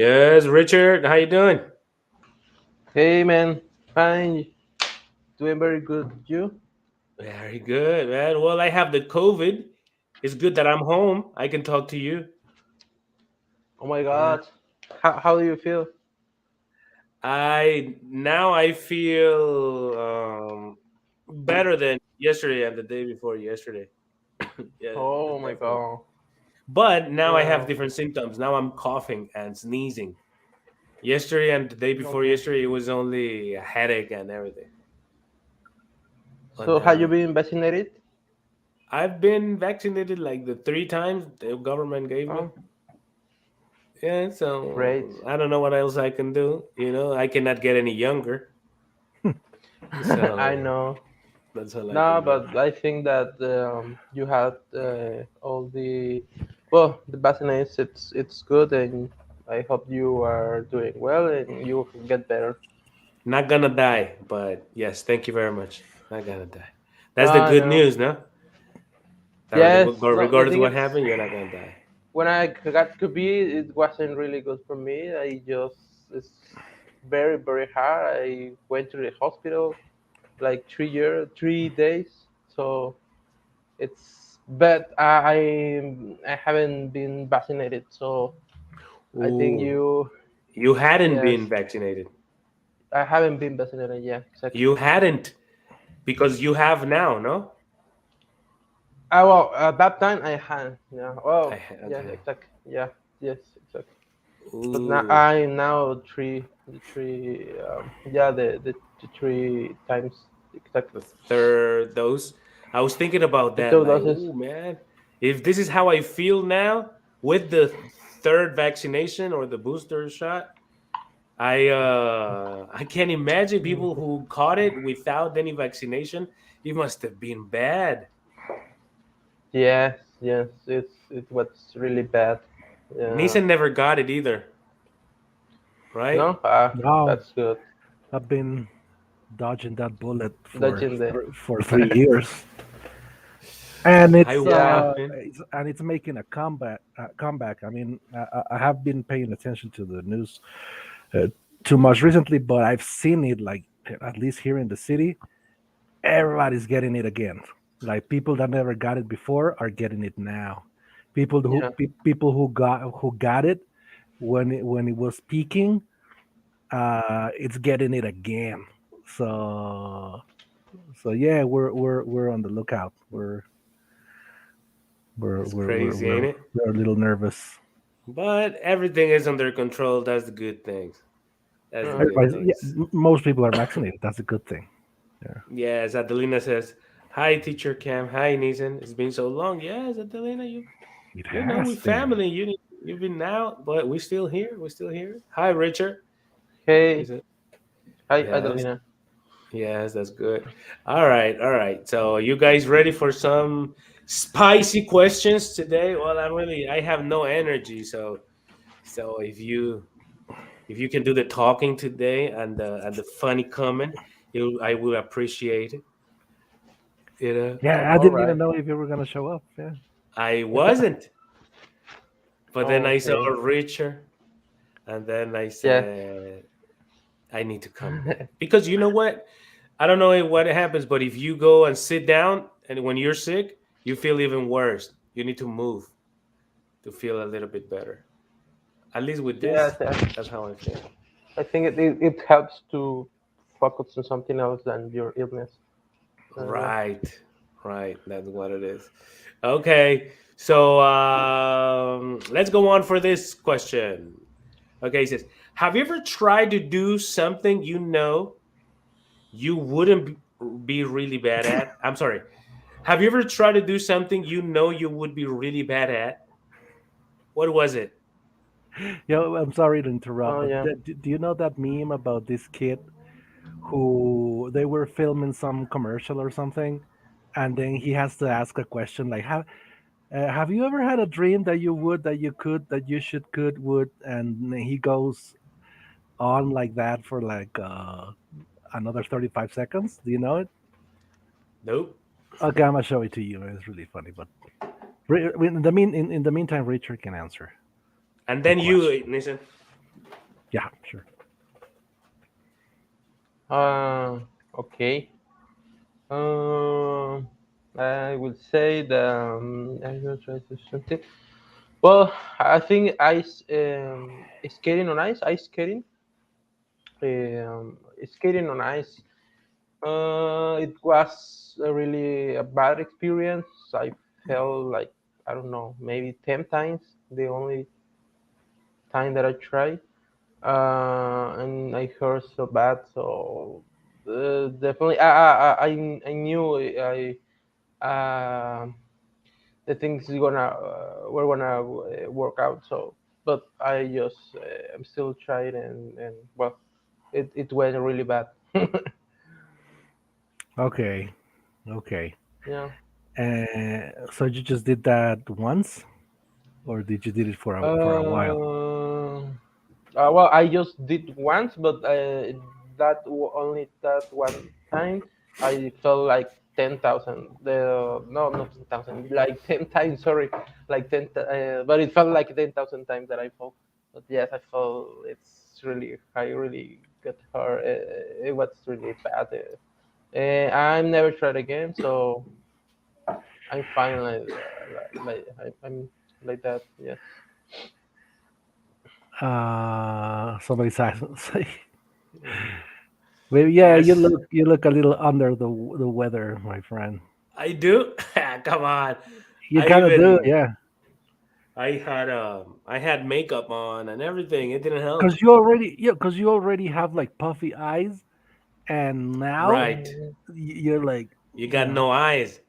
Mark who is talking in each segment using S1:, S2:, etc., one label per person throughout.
S1: Yes, Richard, how you doing?
S2: Hey man, fine, doing very good. You?
S1: Very good, man. Well, I have the COVID. It's good that I'm home. I can talk to you.
S2: Oh my
S1: Yeah.
S2: God, how do you feel?
S1: I feel better than yesterday and the day before yesterday. Yeah,
S2: Oh my
S1: definitely.
S2: God,
S1: But now I have
S2: yeah.
S1: different symptoms. Now I'm coughing and sneezing. Yesterday and the day before
S2: Okay.
S1: yesterday, it was only a headache and everything. But
S2: So have you
S1: now
S2: been vaccinated?
S1: I've been vaccinated like the 3 times the government gave me.
S2: Oh,
S1: Yeah,
S2: great.
S1: so I don't know what else I can do. I cannot get any younger,
S2: I
S1: so
S2: know.
S1: that's all I
S2: No,
S1: can do.
S2: but I think that you had all the vaccinations. It's good, and I hope you are doing well and you will get better.
S1: Not gonna die, but yes, thank you very much. Not gonna die. That's the
S2: I
S1: good
S2: know.
S1: news, no? That
S2: Yes. No, the
S1: regardless of
S2: thing
S1: what
S2: is,
S1: happened, you're not gonna die.
S2: when I got COVID, it wasn't really good for me. It's very hard. I went to the hospital like 3 days. So but I haven't been vaccinated. So I think
S1: Ooh, you hadn't
S2: yes,
S1: been vaccinated.
S2: I haven't been vaccinated yet. Exactly.
S1: You hadn't because you have now, no?
S2: Well, at that time I had. Yeah. Oh, yeah.
S1: Okay.
S2: Exactly. Yeah. Yes. Exactly. But now
S1: Ooh,
S2: I now yeah, the 3 times exactly.
S1: the third dose. I was thinking about
S2: The
S1: that,
S2: two
S1: like,
S2: doses.
S1: oh man, if this is how I feel now with the third vaccination or the booster shot, I can't imagine people
S2: Mhm.
S1: who caught it without any vaccination. It must have been bad.
S2: Yes, yes, it was really bad. Yeah.
S1: Nissan never got it either, right?
S2: No,
S3: No,
S2: that's good.
S3: I've been dodging that bullet
S2: That's
S3: for
S2: in there.
S3: for 3 years, and
S1: I
S3: it's
S1: was
S2: Yeah.
S3: uh,
S1: coughing.
S3: it's, and it's making a comeback. Comeback. I mean, I have been paying attention to the news uh, too much recently, but I've seen it like at least here in the city, everybody's getting it again. Like people that never got it before are getting it now.
S2: Yeah.
S3: People who got it when it was peaking, it's getting it again. So yeah, we're on the lookout. We're
S1: It's
S3: we're we're
S1: crazy, ain't
S3: we're,
S1: it?
S3: we're a little nervous.
S1: But everything is under control. That's the good things. That's the good
S2: Mhm.
S3: Everybody, yeah,
S1: things.
S3: most people are vaccinated. That's a good thing. Yeah,
S1: Yes, Adelina says, "Hi, teacher Cam. Hi, Nathan. It's been so long." Yes, Adelina,
S3: it
S1: we
S3: has been.
S1: family. You've been out, but we're still here. We're still here. Hi, Richard. He
S2: Hey,
S1: said,
S2: hi,
S1: "Yes,
S2: Adelina.
S1: yes, that's good." All right, all right. So, you guys ready for some spicy questions today? Well, I have no energy, so if you can do the talking today and the funny comment, I will appreciate it. You know,
S3: Yeah, I
S2: All
S3: didn't
S2: right.
S3: even know if you were gonna show up. Yeah.
S1: I wasn't. But then I saw
S2: Okay.
S1: Richard, and then I
S2: Yes.
S1: said, I need to come back. Because you know what? I don't know what happens, but if you go and sit down, and when you're sick, you feel even worse. You need to move to feel a little bit better. At least with
S2: Yes.
S1: this, that's how I feel.
S2: I think it helps to focus on something else than your illness. Yeah.
S1: Right, right. That's what it is. Okay, so let's go on for this question. Okay, he says, have you ever tried to do something you wouldn't be really bad at? I'm sorry. Have you ever tried to do something you would be really bad at? What was it?
S3: Yeah, I'm sorry to interrupt,
S2: Oh
S3: but
S2: yeah.
S3: do you know that meme about this kid who they were filming some commercial or something, and then he has to ask a question like, have you ever had a dream that you would, that you could, that you should, could, would, and he goes on like that for like another 35 seconds. Do you know it?
S1: Nope.
S3: Okay, I'm gonna show it to you. It's really funny, but in the meantime, Richard can answer
S1: And
S3: the
S1: then you,
S3: question.
S1: listen.
S3: Yeah, sure.
S2: Uh, okay. Um, I would say that I will try to something. Well, I think skating on ice skating, skating on ice. It was a really a bad experience. I fell like I don't know, maybe 10 times. The only time that I tried, and I hurt so bad. So definitely, I knew the things is gonna were gonna work out. So, but I just I'm still trying, and well, it went really bad.
S3: Okay, okay.
S2: Yeah.
S3: So you just did that once, or did you did it for a while?
S2: Uh, well, I just did once, but only that one time I felt like 10,000. The no, not 10,000, like 10 times. Sorry, like but it felt like 10,000 times that I felt. But yes, I felt it's really, I really got hurt. It was really bad. I'm never tried again, so I'm fine I'm like that. Yes.
S3: Somebody's asking. Well, yeah,
S1: Yes,
S3: you look a little under the weather, my friend.
S1: I do. Come on.
S3: You
S1: I
S3: kind of do,
S1: even
S3: yeah.
S1: I had makeup on and everything. It didn't help.
S3: Because you already have like puffy eyes, and now
S1: Right.
S2: Mm,
S3: you're like,
S1: You
S3: you
S1: got
S3: know,
S1: no eyes.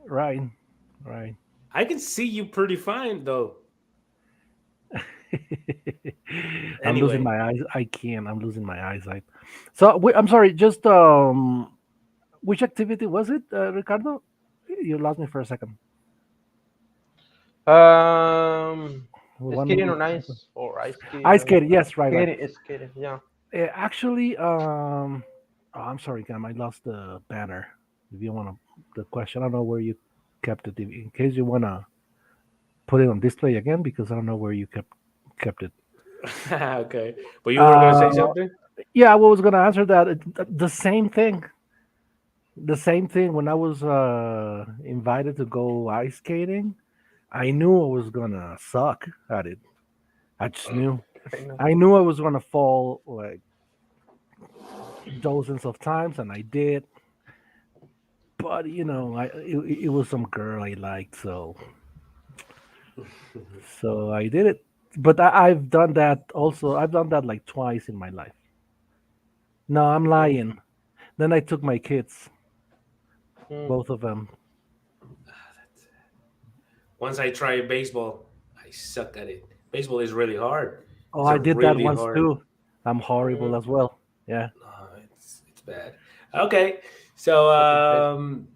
S3: right, right.
S1: I can see you pretty fine though.
S3: I'm losing
S1: Anyway,
S3: my eyes. I can't. I'm losing my eyesight. So I'm sorry. Just which activity was it, Ricardo? You lost me for a second.
S2: Um,
S3: The one
S2: skating
S3: we
S2: on ice or ice skating
S3: ice
S2: on
S3: skating. Yes, right, right.
S2: skating. Yeah.
S3: Actually, oh, I'm sorry, Cam. I lost the banner. If you want to, the question, I don't know where you kept it. In case you want to put it on display again, because I don't know where you kept it.
S1: okay. But you were gonna
S3: Uh,
S1: say something?
S3: yeah, I was gonna answer that. The same thing. The same thing. When I was invited to go ice skating, I knew I was gonna suck at it. I just knew.
S2: I know.
S3: I knew I was gonna fall like dozens of times, and I did. But it was some girl I liked, so I did it. But I've done that also. I've done that like twice in my life. No, I'm
S2: Mm,
S3: lying. Then I took my kids,
S2: mm,
S3: both of them.
S1: Once I tried baseball, I suck at it. Baseball is really hard.
S3: Oh,
S1: It's a
S3: I did that
S1: really
S3: once
S1: hard.
S3: too. I'm horrible
S2: mm.
S3: as well. Yeah.
S1: It's bad. Okay, so
S2: That's impressive.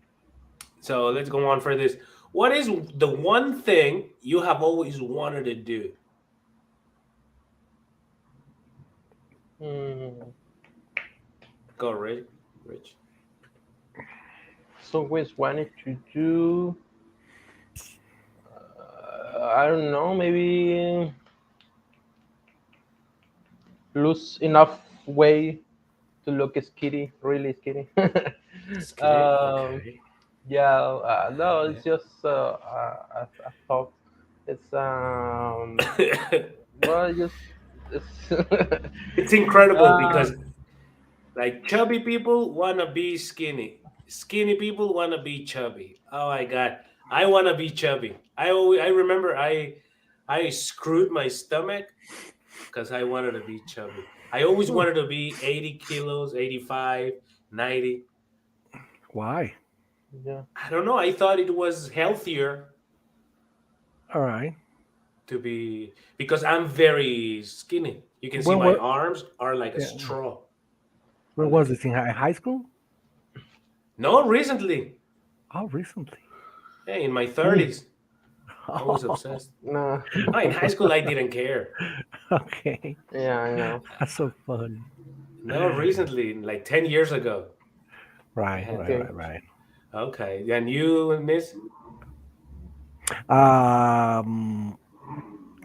S1: so let's go on for this. What is the one thing you have always wanted to do?
S2: Mm.
S1: Go, Rich. Rich.
S2: So always wanted to do. I don't know. Maybe lose enough weight to look skinny, really skinny.
S1: Skinny.
S2: um,
S1: Okay.
S2: yeah, no, it's
S1: Okay.
S2: just a thought. It's well, just it's
S1: It's incredible
S2: uh,
S1: because like chubby people want to be skinny. Skinny people want to be chubby. Oh my god. I want to be chubby. I remember I screwed my stomach cuz I wanted to be chubby. I always
S3: Hmm.
S1: wanted to be 80 kilos, 85, 90.
S2: mm,
S3: Why?
S2: yeah.
S1: I don't know. I thought it was healthier
S3: All right.
S1: to be because I'm very skinny. You can see
S3: When
S1: my
S3: what?
S1: arms are like a
S3: Yeah.
S1: straw. Are
S3: When was
S1: like
S3: this in high school?
S1: no recently.
S3: Oh, recently.
S1: Hey, in my
S3: Hmm.
S1: 30s. I was obsessed.
S2: No.
S1: Oh, in high school, I didn't care.
S3: Okay,
S2: Yeah, I know.
S3: that's so funny.
S1: No, recently, like 10 years ago, I
S3: Right,
S1: had
S3: right,
S2: Okay.
S1: that.
S3: right, right.
S1: Okay. And you, Miss?
S3: Um,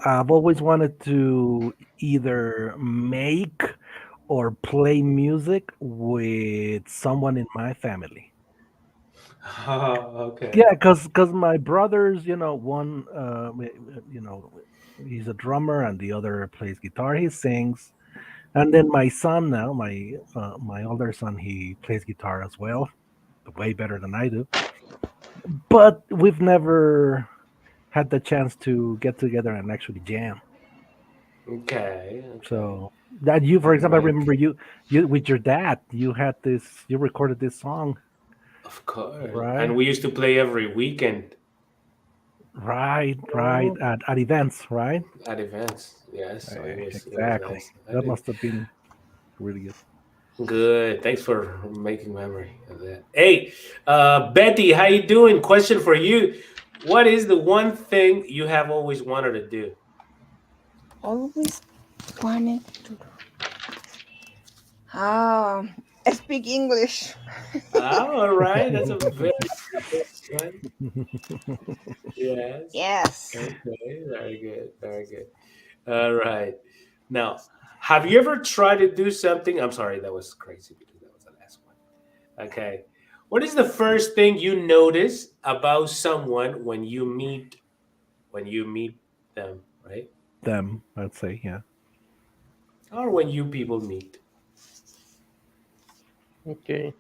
S3: I've always wanted to either make or play music with someone in my family.
S1: Okay.
S3: Yeah, because my brothers, one, he's a drummer and the other plays guitar. He sings, and then my son now, my older son, he plays guitar as well, way better than I do. But we've never had the chance to get together and actually jam.
S1: Okay. Okay.
S3: So that you, for
S1: And
S3: example, I
S1: like,
S3: remember you with your dad, you recorded this song,
S1: of course.
S3: right?
S1: And we used to play every weekend
S3: Right,
S2: Oh,
S3: at events, right?
S1: at events. Yes. So it was
S3: Exactly.
S1: nice.
S3: That
S1: Okay.
S3: must have been really good.
S1: Good. Thanks for making memory of that. Hey, Betty, how you doing? Question for you. What is the one thing you have always wanted to do?
S4: Always wanted to ah speak English.
S1: Ah, all right. That's a very good one. Yes.
S4: Yes.
S1: Okay. Very good. Very good. All right. Now, have you ever tried to do something? I'm sorry, that was crazy because that was the last one. Okay. What is the first thing you notice about someone when you meet them, right?
S3: Them, I'd say, yeah.
S1: Or when you people meet?
S2: okay.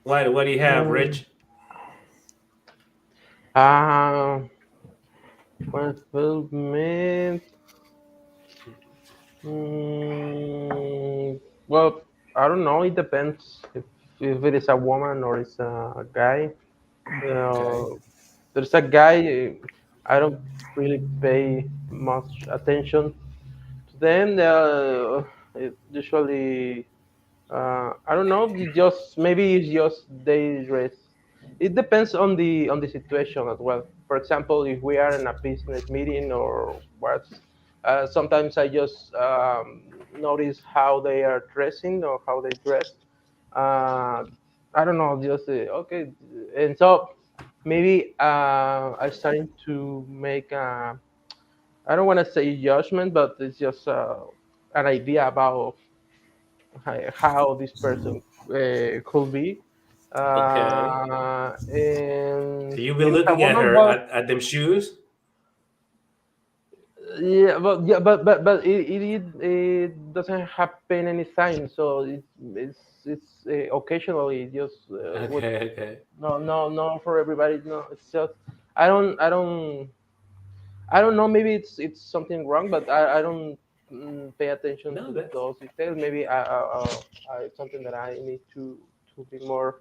S1: What do you have,
S2: Um,
S1: Rich?
S2: uh, when filming, mm, well, I don't know. It depends if it is a woman or it's a guy.
S1: Okay.
S2: Uh, there's a guy. I don't really pay much attention to them. Usually I don't know. Just maybe it's just they dress. It depends on the situation as well. For example, if we are in a business meeting or what, sometimes I just notice how they are dressing or how they dress. Uh, I don't know. Just okay, and so maybe I starting to make. I don't want to say judgment, but it's just an idea about how this person could be.
S1: Okay.
S2: And
S1: So you've been
S2: if it's a
S1: looking at
S2: woman,
S1: her
S2: well,
S1: at them shoes?
S2: yeah, but it doesn't happen any sign. So it's occasionally just with
S1: Okay, okay.
S2: no for everybody. No, it's just I don't know. Maybe it's something wrong, but I don't pay attention
S1: No,
S2: to
S1: that's
S2: those details. Maybe it's something that I need to be more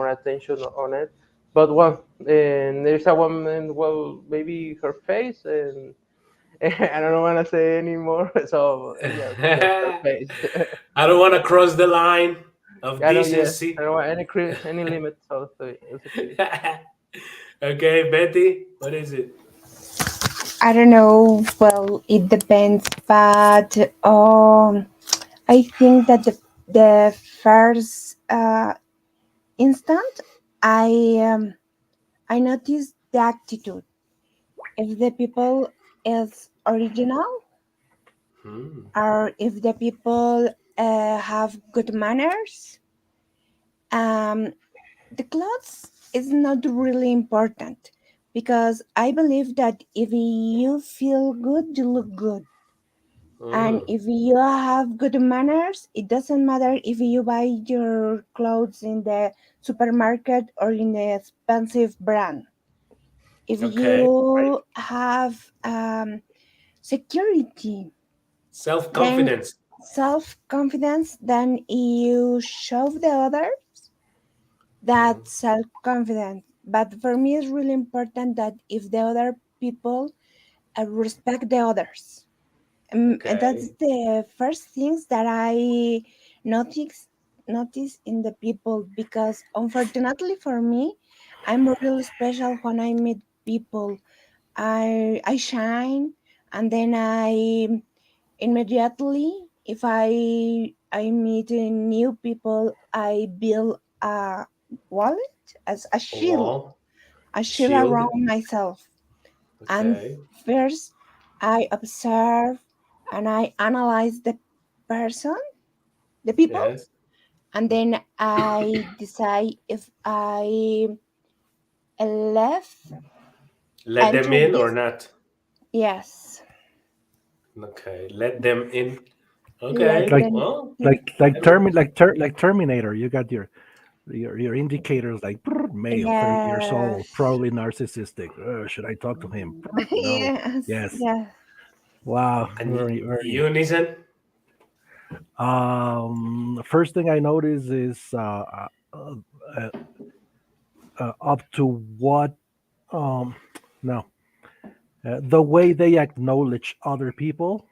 S2: attention on it. But well, and there's a woman. Well, maybe her face, and I don't want to say anymore. So just her
S1: I
S2: face.
S1: don't want to cross the line of
S2: I don't. Yeah, I
S1: decency.
S2: don't want any limit. So it's okay.
S1: Okay, Betty, what is it?
S4: I don't know. Well, it depends, but I think that the first instant I noticed the attitude. If the people is original,
S1: Hmm.
S4: or if the people have good manners, um, the clothes is not really important because I believe that if you feel good, you look good. And
S1: Mm.
S4: if you have good manners, it doesn't matter if you buy your clothes in the supermarket or in the expensive brand. If
S1: Okay.
S4: you have security,
S1: Self
S4: then
S1: confidence.
S4: self confidence, then you show the other
S1: Hmm.
S4: that self confidence. But for me, it's really important that if the other people respect the others. And that's
S1: Okay.
S4: the first things that I notice notice in the people because unfortunately for me, I'm really special when I meet people. I shine, and then I immediately, if I meet new people, I build a wallet as
S1: A wall.
S4: a shield
S1: Shield.
S4: around myself. And
S1: Okay.
S4: first, I observe and I analyze the person, the people,
S1: Yes.
S4: and then I decide if I left
S1: Let them
S4: enter
S1: in or
S4: this.
S1: not?
S4: Yes,
S1: Okay. Let them in.
S4: let
S1: Okay.
S3: Like
S4: them
S1: Well,
S4: in.
S1: that works.
S3: like Terminator. You got your indicators like brr, male, 30 years old,
S4: Yes,
S3: probably narcissistic. Should I talk to him? Brr, no.
S4: yes,
S3: Yes.
S4: yes.
S3: Wow.
S1: And
S3: Very very.
S1: you, Nissan?
S3: The first thing I notice is uh, up to what um no the way they acknowledge other people.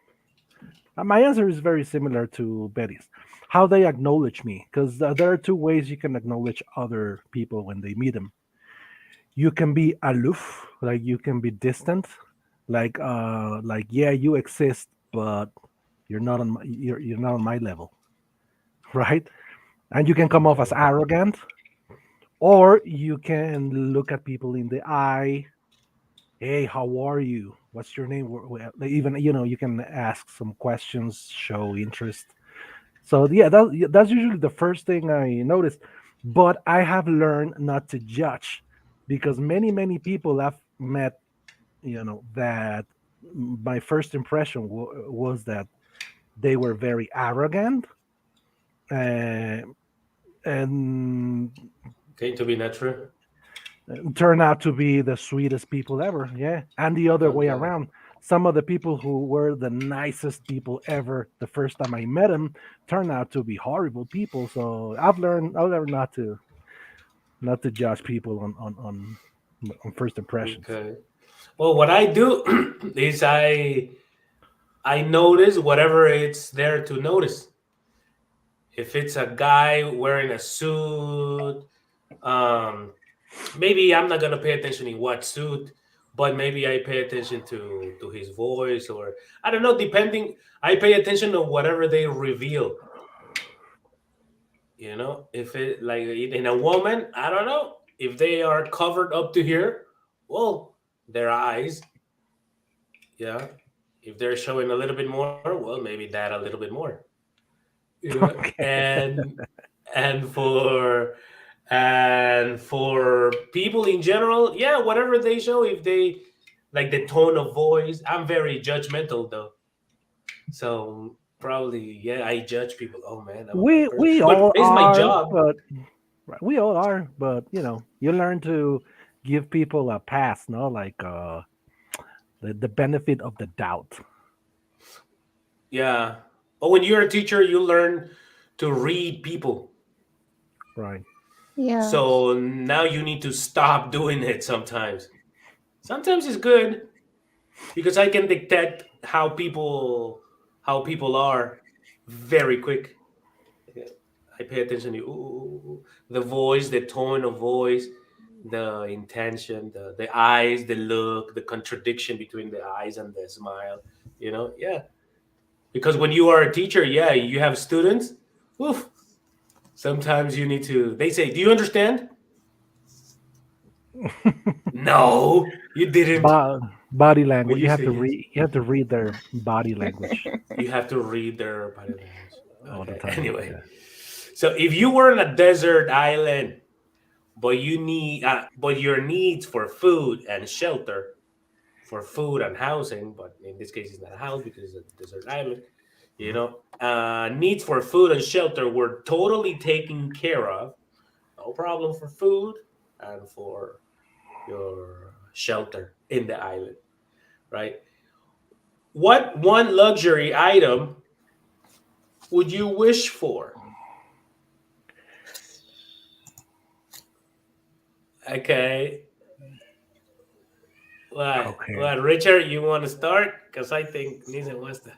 S3: My answer is very similar to Betty's. How they acknowledge me, because there are two ways you can acknowledge other people when they meet them. You can be aloof, like you can be distant, like yeah, you exist, but you're not on my level, right? And you can come off as
S1: Okay.
S3: arrogant, or you can look at people in the eye. Hey, how are you? What's your name? Even you can ask some questions, show interest. So yeah, that's usually the first thing I noticed. But I have learned not to judge because many people I've met, that my first impression was that they were very arrogant, uh, and
S1: Okay, to be not true.
S3: turned out to be the sweetest people ever. Yeah, and the other way
S1: Okay.
S3: around. Some of the people who were the nicest people ever the first time I met them turned out to be horrible people. So I've learned not to judge people on first impressions.
S1: Okay. Well, what I do is I notice whatever it's there to notice. If it's a guy wearing a suit, um, maybe I'm not gonna pay attention in what suit, but maybe I pay attention to his voice, or I don't know. Depending, I pay attention to whatever they reveal. If it like in a woman, I don't know if they are covered up to here. Well, their eyes, yeah. If they're showing a little bit more, well, maybe that a little bit more.
S3: Okay.
S1: And for people in general, yeah, whatever they show, if they like the tone of voice, I'm very judgmental though. So probably, yeah, I judge people. Oh man, I'm a bad person,
S3: We
S1: but
S3: all
S1: it's my
S3: are,
S1: job.
S3: but right, we all are, but you learn to give people a pass, no, like the benefit of the doubt,
S1: Yeah. But when you're a teacher, you learn to read people.
S3: right?
S4: Yes.
S1: So now you need to stop doing it sometimes. Sometimes it's good because I can detect how people are very quick. Yeah. I pay attention to the voice, the tone of voice, the intention, the eyes, the look, the contradiction between the eyes and the smile. Yeah. Because when you are a teacher, yeah, you have students. Oof, sometimes you need to. They say, "Do you understand?" No, you didn't.
S3: Bo- Body
S1: But
S3: language.
S1: you say yes.
S3: You have to read their body language
S1: You have to read their body language.
S3: all the
S1: Okay.
S3: time.
S1: Anyway,
S3: Yeah.
S1: so if you were on a desert island, but your needs for food and shelter, for food and housing, but in this case, it's not a house because it's a desert island. Needs for food and shelter were totally taken care of. No problem for food and for your shelter in the island, right? What one luxury item would you wish for? Okay, what?
S3: Okay.
S1: What, Richard? You want to start? Because I think Nisa wants to.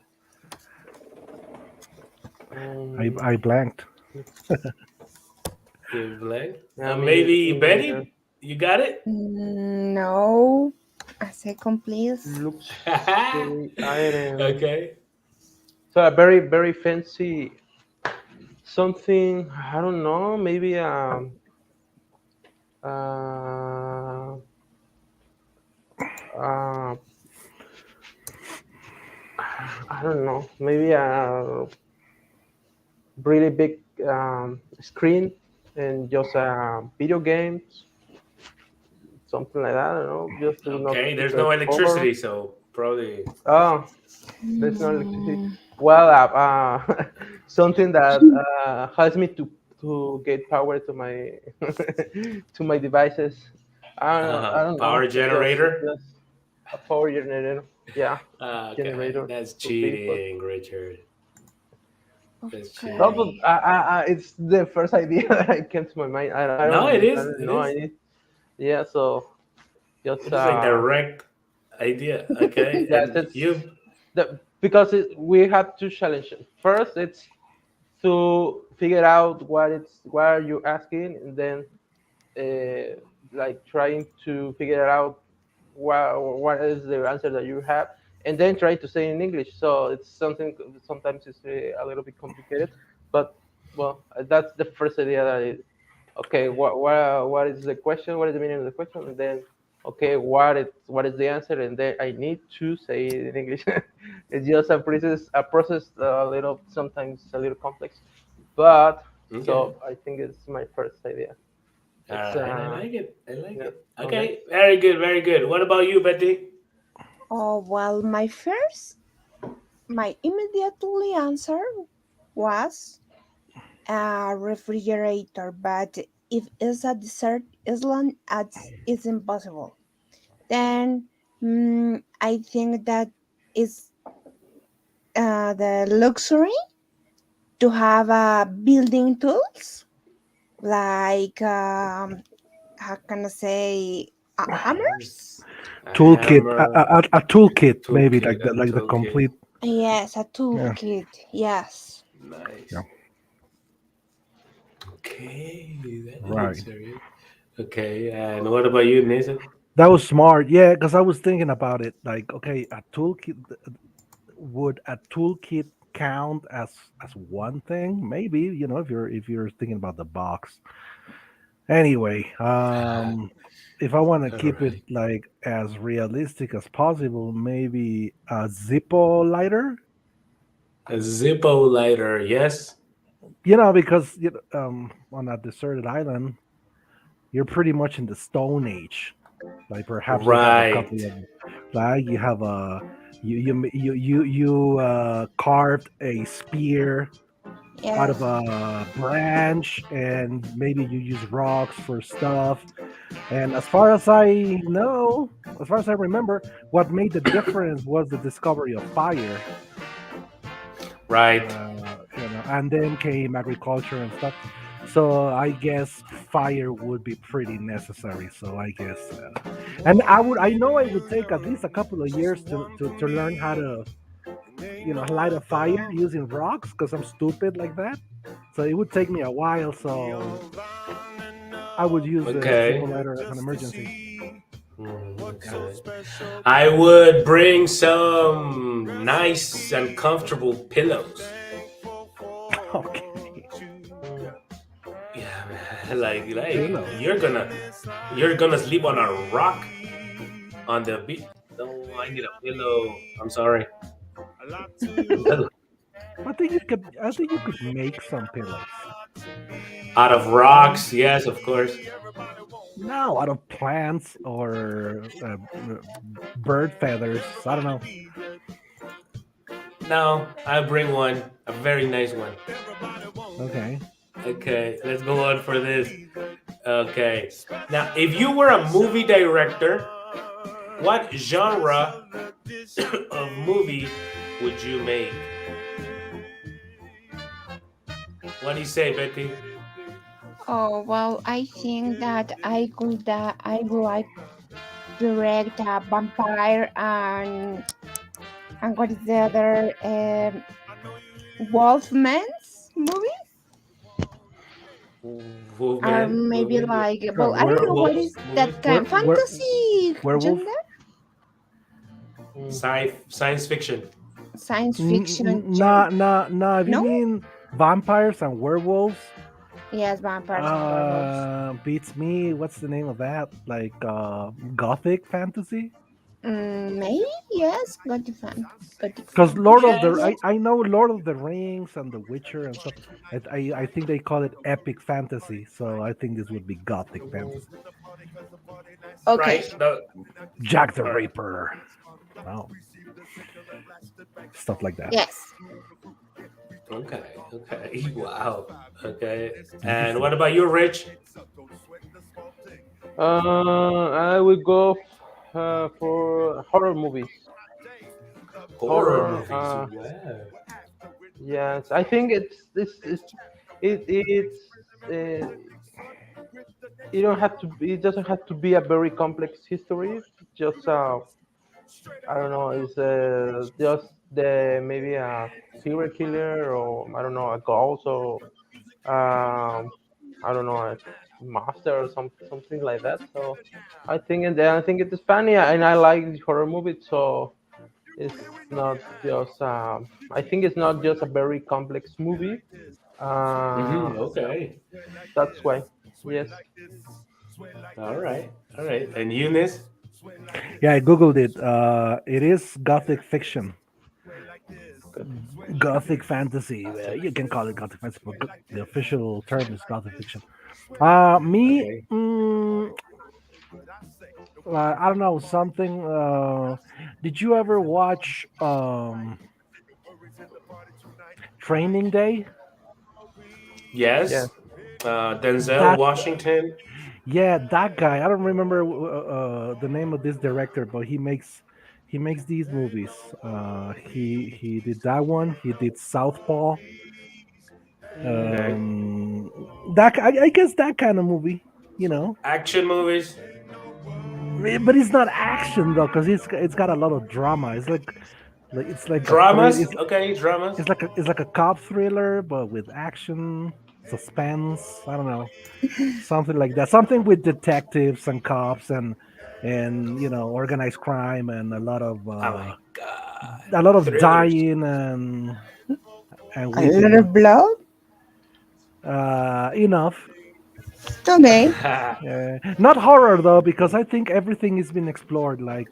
S2: Um,
S3: I blanked.
S1: You blank?
S2: I mean,
S1: Maybe Betty, you got it.
S4: No. A second, please.
S2: luxury item.
S1: Okay.
S2: So a very very fancy something. I don't know. Maybe uh, uh, I don't know, maybe a really big screen and just video games, something like that. I don't know, just to not
S1: Okay,
S2: to
S1: there's
S2: get
S1: no
S2: bored.
S1: electricity, so probably.
S2: Oh, there's no electricity.
S4: Mm,
S2: Well, something that helps me to get power to my to my devices. I don't know.
S1: Power generator.
S2: Just a power generator. Yeah,
S1: Okay,
S2: generator
S1: that's
S2: could be, but
S1: cheating, Richard. That's
S2: no, but
S1: cheating.
S4: okay.
S2: it's the first idea that I came to my mind.
S1: No, it
S2: I
S1: is.
S2: don't
S1: It
S2: know. I
S1: is.
S2: need, yeah. So just
S1: It is a direct idea. Okay,
S2: yes,
S1: and
S2: it's
S1: you.
S2: because we have two challenges. First, it's to figure out what are you asking, and then like trying to figure out what is the answer that you have, and then try to say in English. So it's something sometimes it's a little bit complicated, but well, that's the first idea that okay, what is the question? What is the meaning of the question? And then okay, what is the answer? And then I need to say it in English. It's just a process a little sometimes a little complex, but
S1: Okay.
S2: so I think it's my first idea.
S1: All
S2: It's
S1: right, I like it. I like
S2: yeah,
S1: it.
S2: okay.
S1: Okay, very good, very good. What about you, Betty?
S4: Oh, well, my immediately answer was a refrigerator, but if it's a desert island, it's impossible. Then I think that is the luxury to have building tools like how can I say hammers?
S1: Hammers, a
S3: Toolkit,
S1: hammer,
S3: a toolkit, maybe
S1: toolkit, a
S3: like the
S1: toolkit.
S3: complete.
S4: Yes, a
S3: Yeah,
S4: toolkit. Yes.
S3: yeah,
S1: Nice. Okay, that
S3: right.
S1: answer it. Okay, and what about you, Nathan?
S3: That was smart. Yeah, because I was thinking about it. Like, okay, a toolkit, would a toolkit count as one thing? Maybe, if you're thinking about the box. Anyway, if I want to
S1: All
S3: keep it
S1: right.
S3: like as realistic as possible, maybe a Zippo lighter.
S1: A Zippo lighter, yes.
S3: Because on a deserted island, you're pretty much in the Stone Age. Like perhaps you have a
S1: Right.
S3: couple of, like you have a you carved a spear out of
S4: Yes.
S3: a branch, and maybe you use rocks for stuff. And as far as I remember, what made the difference was the discovery of fire.
S1: Right.
S3: And then came agriculture and stuff. So I guess fire would be pretty necessary. So I guess, and I know I would take at least a couple of years to learn how to, light a fire using rocks because I'm stupid like that. So it would take me a while. So I would use the
S1: Okay.
S3: Zippo lighter as an emergency. Yeah.
S1: Okay. I would bring some nice and comfortable pillows.
S3: Okay.
S1: Yeah, man. Like
S3: Pillows.
S1: you're gonna sleep on a rock on the beach. No, I need a pillow. I'm sorry.
S3: I think you could make some pillows.
S1: Out of rocks, yes, of course.
S3: No, out of plants or bird feathers. I don't know.
S1: No, I'll bring one, a very nice one.
S3: Okay.
S1: Okay, let's go on for this. Okay, now if you were a movie director, what genre of movie would you make? What do you say, Betty?
S4: Oh well, I think that I would like direct a vampire and what is the other Wolfman's movie? Or
S1: Wolfman
S4: maybe
S1: movie,
S4: like well, I don't know what
S1: werewolf
S4: is
S1: movie,
S4: that kind
S3: Where where
S4: fantasy
S3: werewolf?
S4: gender,
S1: science fiction.
S4: science fiction
S3: Nah,
S4: gender.
S3: nah, nah. If you
S4: No,
S3: mean vampires and werewolves,
S4: yes, vampires and werewolves.
S3: beats me. What's the name of that? Like gothic fantasy?
S4: Maybe yes, gothic
S3: Because Lord of
S4: fantasy.
S3: the
S1: Yes.
S4: Yes.
S3: I know Lord of the Rings and The Witcher and stuff. I think they call it epic fantasy, so I think this would be gothic fantasy.
S4: Okay.
S1: Right. No.
S3: Jack the
S1: All right.
S3: Ripper, oh, stuff like that.
S4: Yes.
S1: Okay. Okay. Wow. Okay. And
S3: Beautiful.
S1: what about you, Rich?
S2: I will go for horror movies.
S1: Horror
S2: Horror.
S1: movies. Wow.
S2: Yes, I think it's uh, you don't have to. It doesn't have to be a very complex history. Just I don't know. It's just the maybe a serial killer or I don't know a ghost or I don't know a master or something like that. So I think it is funny and I like horror movies. So it's not just. I think it's not just a very complex movie. Uh,
S1: Okay.
S2: that's why. Yes.
S1: All right. All right. And Eunice?
S3: Yeah, I googled it. It is gothic fiction,
S2: Good.
S3: gothic fantasy. You can call it gothic fantasy, but the official term is gothic fiction. Me,
S1: Okay.
S3: I don't know something. Did you ever watch Training Day?
S2: Yeah.
S1: Yes. Denzel
S3: That
S1: Washington.
S3: Yeah, that guy. I don't remember the name of this director, but he makes these movies. He did that one. He did Southpaw.
S1: Okay.
S3: Um, I guess that kind of movie, you know.
S1: Action movies.
S3: But it's not action though, because it's got a lot of drama. It's like a thrill.
S1: Dramas. Okay. Dramas.
S3: It's like a cop thriller, but with action, suspense. I don't know, something like that. Something with detectives and cops and organized crime and a lot of
S1: Oh my God. Thrillers.
S3: dying and
S4: A lot
S3: weeping.
S4: of blood.
S3: Enough.
S4: Okay.
S3: Not horror though, because I think everything has been explored. Like,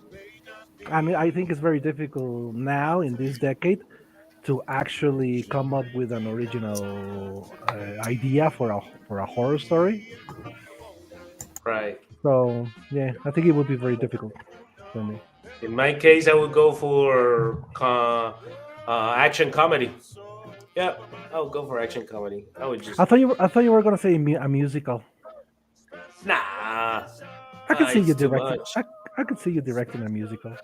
S3: I mean, I think it's very difficult now in this decade to actually come up with an original idea for a horror story.
S1: Right.
S3: So yeah, I think it would be very difficult for me.
S1: In my case, I would go for action comedy. Yep. I would go for action comedy. I would just
S3: I thought you were gonna say a musical.
S1: nah.
S3: I could see you
S1: It's too
S3: directing.
S1: much.
S3: I could see you directing a musical.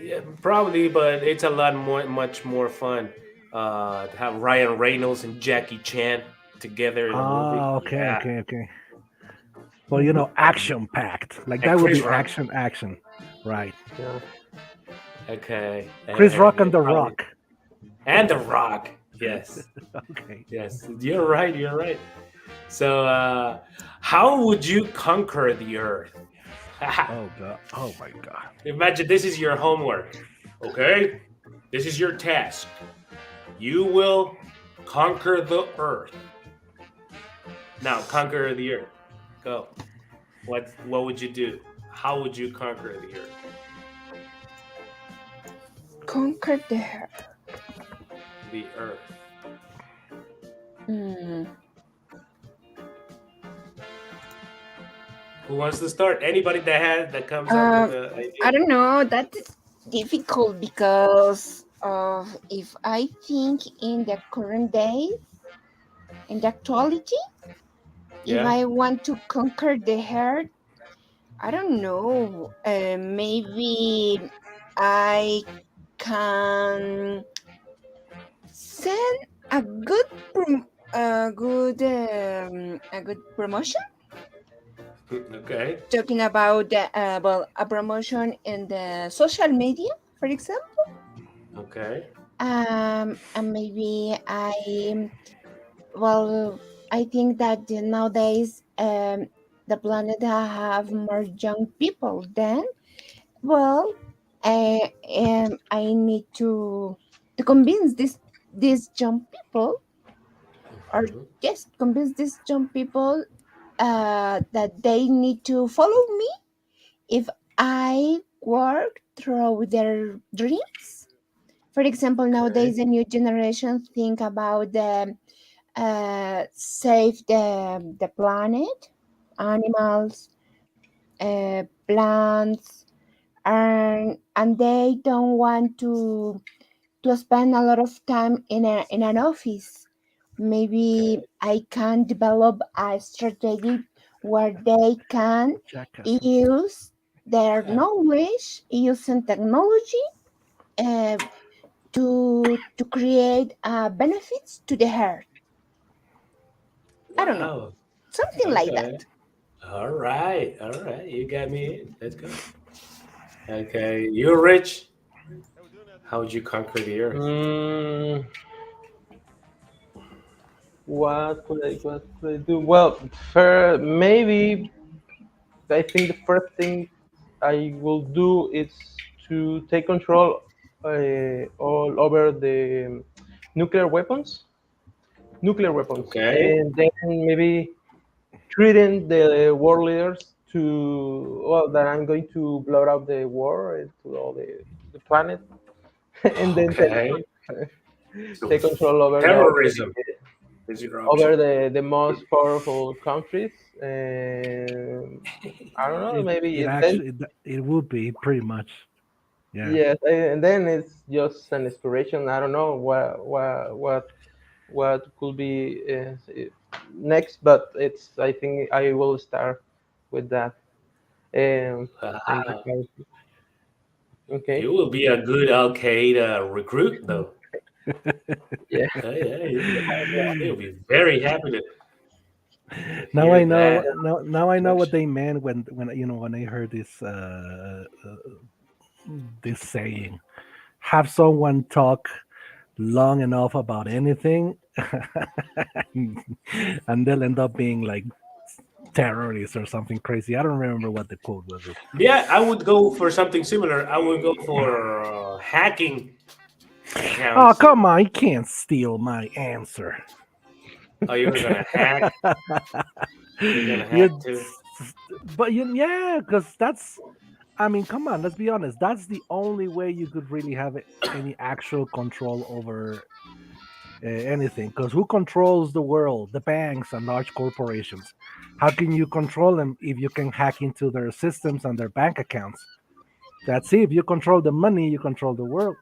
S1: Yeah, probably, but it's a lot much more fun. To have Ryan Reynolds and Jackie Chan together in a movie.
S3: Oh, okay,
S1: Yeah,
S3: okay, okay. But action packed. Like
S1: and
S3: that would
S1: Chris
S3: be
S1: Rock.
S3: action, right?
S2: Yeah.
S1: Okay,
S3: Chris Rock
S1: yeah,
S3: and The
S1: probably,
S3: Rock.
S1: and The Rock. Yes,
S3: Okay.
S1: yes, you're right. You're right. So, how would you conquer the Earth?
S3: Oh god. Oh my god.
S1: Imagine this is your homework. Okay, this is your task. You will conquer the Earth. Now, conquer the Earth. Go. What would you do? How would you conquer the Earth?
S4: Conquer the earth.
S1: The Earth.
S4: Hmm.
S1: Who wants to start? Anybody that comes up with an
S4: I
S1: idea.
S4: don't know. That is difficult because of if I think in the current day, in the actuality, if
S1: Yeah.
S4: I want to conquer the earth, I don't know. Maybe I can send a good a good promotion,
S1: Okay.
S4: talking about a promotion in the social media, for example.
S1: Okay.
S4: And maybe well, I think that nowadays the planet have more young people than well. I need to convince these young people, or
S1: Mhm.
S4: just convince these young people that they need to follow me if I work through their dreams. For example,
S1: Okay.
S4: nowadays the new generation think about the save the planet, animals, plants, and they don't want to spend a lot of time in an office. Maybe
S1: Okay.
S4: I can develop a strategy where they can
S3: Jackass.
S4: use their knowledge using technology uh, to create benefits to the earth. I don't know,
S1: Wow.
S4: something like that.
S1: Okay. All right. All right. You got me in. Let's go. Okay. You're rich. How would you conquer the earth?
S2: Mm, what could I do? Well, maybe I think the first thing I will do is to take control all over the nuclear weapons,
S1: Okay.
S2: and then maybe treating the world leaders to well that I'm going to blow up the war to all the planet, and then
S1: Okay. So
S2: take control
S1: terrorism is your option.
S2: over the most powerful countries. And I don't know, maybe
S3: It
S2: then
S3: actually it would be pretty much. Yeah.
S2: yes, and then it's just an inspiration. I don't know what could be next, but it's I think I will start with that. And
S1: Wow.
S2: okay,
S1: You will be a good Al Qaeda recruit, though.
S2: yeah.
S1: Yeah, you'll be very happy to
S3: Now I
S1: hear
S3: know.
S1: that
S3: Now I know what
S1: introduction.
S3: they meant when I heard this saying. Have someone talk long enough about anything, and they'll end up being like terrorists or something crazy. I don't remember what the quote was.
S1: Yeah, I would go for something similar. I would go for hacking
S3: Oh,
S1: accounts.
S3: come on! You can't steal my answer.
S1: Oh, you're gonna hack. You're gonna hack
S3: you,
S1: too.
S3: but yeah, because that's. I mean, come on. Let's be honest. That's the only way you could really have any actual control over anything. Because who controls the world? The banks and large corporations. How can you control them if you can hack into their systems and their bank accounts? That's it. If you control the money, you control the world,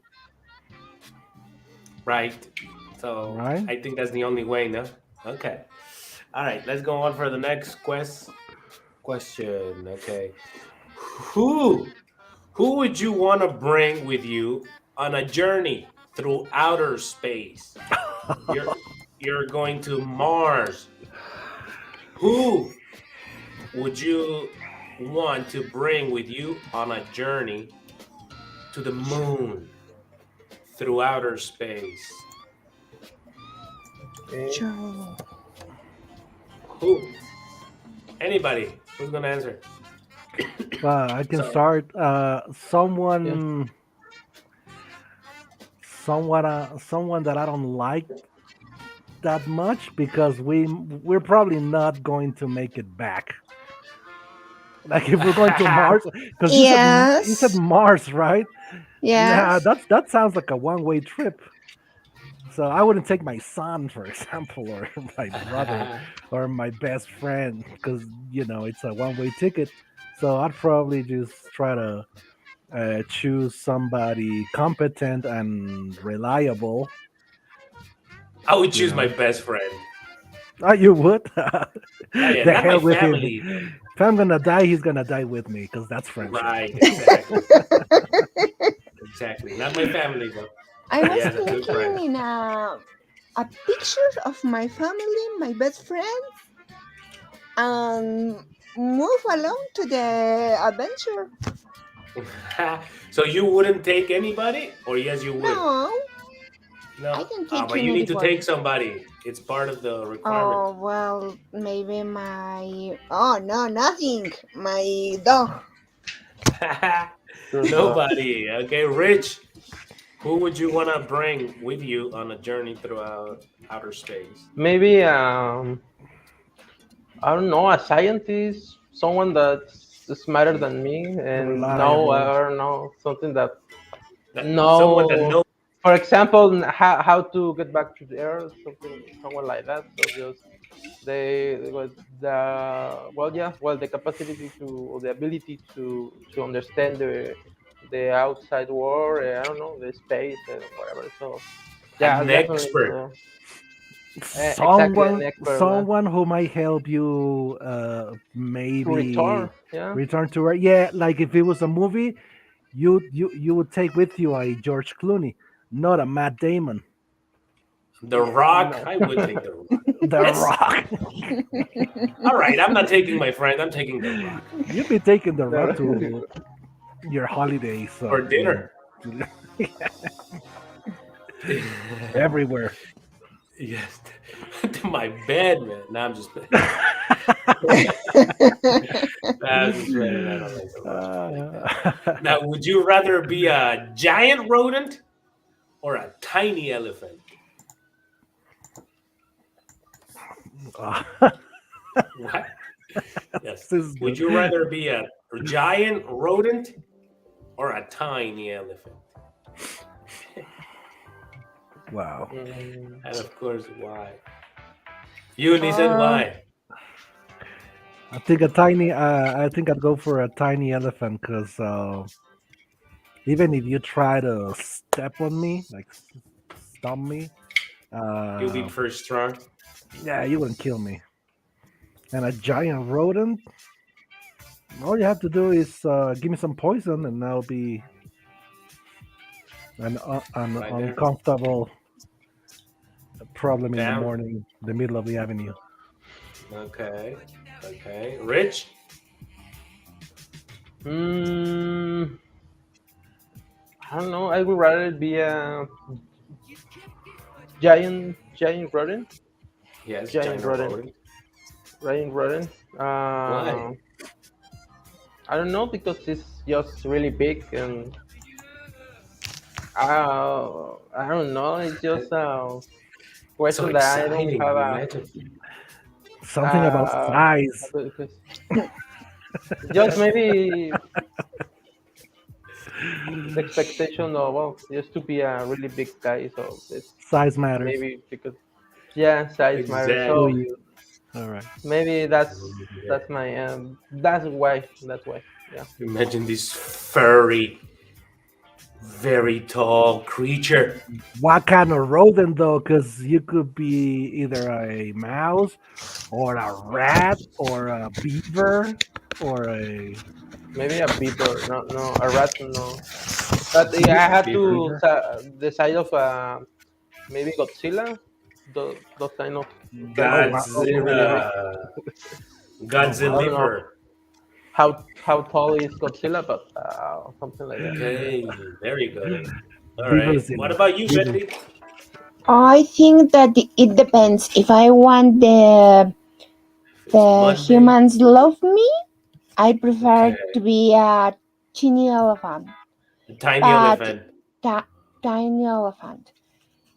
S1: Right. So
S3: right?
S1: I think that's the only way, no? Okay. All right, let's go on for the next question. Okay. Who who would you want to bring with you on a journey through outer space? You're you're going to Mars. Who would you want to bring with you on a journey to the moon through outer space?
S2: Okay.
S4: Sure.
S1: Who? Anybody? Who's gonna answer?
S3: Well, I can
S1: So
S3: start.
S2: Yeah.
S3: Someone that I don't like that much because we're probably not going to make it back. Like if we're going to Mars, because you said
S4: Yes.
S3: Mars, right? Nah,
S4: Yes.
S3: that sounds like a one-way trip. So I wouldn't take my son, for example, or my brother, or my best friend, because it's a one-way ticket. So I'd probably just try to choose somebody competent and reliable.
S1: I would
S3: You
S1: choose my
S3: know,
S1: best friend.
S3: you would.
S1: Oh yeah,
S3: The
S1: not my
S3: hell with him.
S1: family though.
S3: If I'm gonna die, he's gonna die with me, because that's friendship.
S1: Right, exactly. Exactly. Not my family though.
S4: I
S1: But
S4: was
S1: yes, a good
S4: thinking
S1: friend.
S4: in a picture of my family, my best friend, and move along to the adventure.
S1: So you wouldn't take anybody? Or yes you would?
S4: No, I
S1: No?
S4: can
S1: Ah,
S4: take
S1: but you need to take
S4: anybody.
S1: somebody. It's part of the requirement.
S4: Oh, well, maybe my. Oh, no, nothing. My dog.
S2: Your dog.
S1: Nobody. Okay, Rich. Who would you want to bring with you on a journey throughout outer space?
S2: Maybe I don't know, a scientist, someone that's smarter than me and know,
S3: Reliable.
S2: I don't know, something that
S1: Someone that
S2: know,
S1: knows.
S2: for example, how to get back to the earth, someone like that. So just they well, the well yeah well the capacity to or the ability to understand the outside world. I don't know, the space and whatever. So yeah,
S1: An
S2: definitely
S1: expert.
S2: exactly an
S3: Someone,
S2: expert
S3: someone who might help you,
S2: to return.
S3: maybe
S2: Yeah.
S3: return to where. Yeah, like if it was a movie, you would take with you a George Clooney, not a Matt Damon.
S1: The Rock.
S2: No.
S1: I would take the Rock.
S3: The
S1: That's
S3: Rock.
S1: all right. I'm not taking my friend. I'm taking the Rock
S3: You'd be taking The Rock
S2: No.
S3: to your holidays,
S1: for dinner.
S3: everywhere.
S1: Yes, to my bed, man. No, I'm just playing. No, I'm just playing. I don't like the Rock like that. Now, would you rather be a giant rodent or a tiny elephant? What? Yes.
S3: This is
S1: Would
S3: good.
S1: you rather be a giant rodent or a tiny elephant?
S3: Wow.
S2: Mm,
S1: And of course, why? You, Nissan,
S2: uh,
S1: why?
S3: I think a tiny. I think I'd go for a tiny elephant because even if you try to step on me, like stomp me,
S1: You'll be
S3: uh,
S1: first strong.
S3: yeah, you wouldn't kill me. And a giant rodent, all you have to do is give me some poison, and I'll be an
S1: Right there.
S3: uncomfortable problem in the
S1: Down.
S3: morning, the middle of the avenue.
S1: Okay. Okay. Rich?
S2: mm, I don't know. I would rather be a giant rodent.
S1: Yes,
S2: Giant
S1: giant
S2: rodent.
S1: rodent.
S2: Giant rodent.
S1: Why?
S2: I don't know because it's just really big and I don't know. It's just a
S1: So
S2: question that I don't
S1: exciting.
S2: have
S1: Imagine.
S3: Something about
S2: uh
S3: size.
S2: just maybe the expectation of well, just to be a really big guy. So it's
S3: Size matters.
S2: maybe because yeah, size matters.
S3: Do
S2: So
S1: Exactly.
S3: you? All right.
S2: maybe that's my that's why yeah.
S1: Imagine this furry, very tall creature.
S3: What kind of rodent though? Because you could be either a mouse or a rat or a beaver or a
S2: Maybe a beaver, no, a rat, no. But yeah, I had
S1: Beaver.
S2: to
S3: beaver.
S2: decide of maybe Godzilla, those kind of
S3: Oh
S2: creatures,
S3: wow! Oh,
S2: also
S3: oh,
S2: really big.
S3: wow!
S1: Godzilla.
S3: Oh
S2: I
S3: wow!
S2: don't know
S1: Godzilla.
S2: how tall is Godzilla, but something like that.
S1: Okay, very good. All right.
S3: Beavers
S1: What
S3: in
S1: about you,
S3: beavers.
S1: Betty?
S4: I think that it depends. If I want
S1: If it's
S4: the
S1: Monday,
S4: humans love me, I prefer
S1: okay.
S4: to be a teeny elephant,
S1: A tiny
S4: but
S1: elephant.
S4: tiny elephant.